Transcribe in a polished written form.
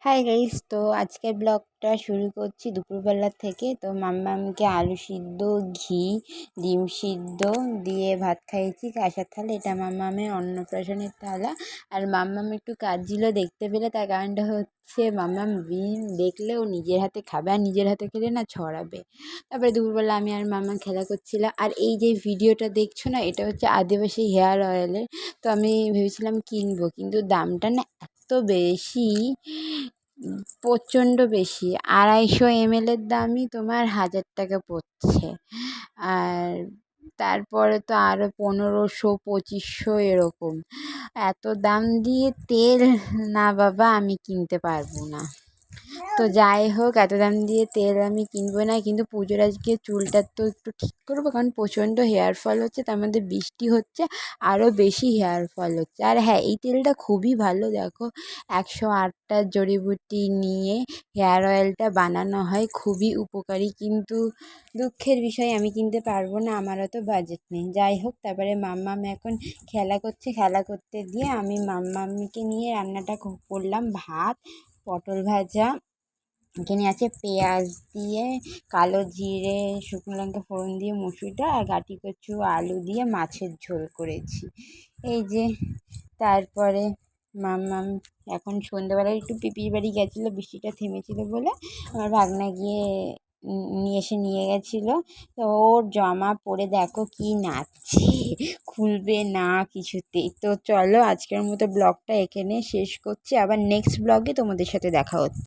Hi guys, তো আজকের ব্লগটা শুরু করছি দুপুরবেলা থেকে। তো মাম্মামকে আলু সিদ্ধ, ঘি, ডিম সিদ্ধ দিয়ে ভাত খাইয়েছি কাঁসার থালা। এটা মাম্মামের অন্নপ্রাশনের থালা। আর মাম্মাম একটু কাঁদছিল দেখতে পেলে, তার কারণটা হচ্ছে মাম্মাম বিন দেখলে ও নিজের হাতে খাবে, আর নিজের হাতে খেলে না ছড়াবে। তারপরে দুপুরবেলা আমি আর মাম্মাম খেলা করছিলাম। আর এই যে ভিডিওটা দেখছো না, এটা হচ্ছে আদিবাসী হেয়ার অয়েলের। তো আমি ভেবেছিলাম কিনবো, কিন্তু দামটা না এত বেশি, প্রচণ্ড বেশি। 250 ml দামই তোমার 1000 টাকা পড়ছে। আর তারপরে তো আরও 1500 2500 এরকম। এত দাম দিয়ে তেল না বাবা, আমি কিনতে পারবো না। তো যাই হোক, এত দাম দিয়ে তেল আমি কিনবো না, কিন্তু পুজোর আজকে চুলটা তো একটু ঠিক করবো, কারণ প্রচণ্ড হেয়ার ফল হচ্ছে, তার মধ্যে বৃষ্টি হচ্ছে, আরও বেশি হেয়ার ফল হচ্ছে। আর হ্যাঁ, এই তেলটা খুবই ভালো। দেখো, 108টা জড়িবুটি নিয়ে হেয়ার অয়েলটা বানানো হয়, খুবই উপকারী। কিন্তু দুঃখের বিষয়, আমি কিনতে পারবো না, আমারও তো বাজেট নেই। যাই হোক, তারপরে মাম্মাম এখন খেলা করছে। খেলা করতে দিয়ে আমি মাম্মামকে নিয়ে রান্নাটা করলাম। ভাত, পটল ভাজা, এখানে আছে পেঁয়াজ দিয়ে, কালো জিরে, শুকনো লঙ্কা ফোড়ন দিয়ে মুসুর ডাল, আর গাঁটি কচু আলু দিয়ে মাছের ঝোল করেছি। এই যে, তারপরে মাম্মাম এখন সন্ধ্যেবেলায় একটু পিপির বাড়ি গেছিলো, বৃষ্টিটা থেমেছিল বলে। আমার ভাগনা গিয়ে নিয়ে গেছিলো। তো ওর জামা পরে দেখো কি নাচছে, খুলবে না কিছুতেই। তো চলো, আজকের মতো ব্লগটা এখানে শেষ করছি, আবার নেক্সট ব্লগে তোমাদের সাথে দেখা হচ্ছে।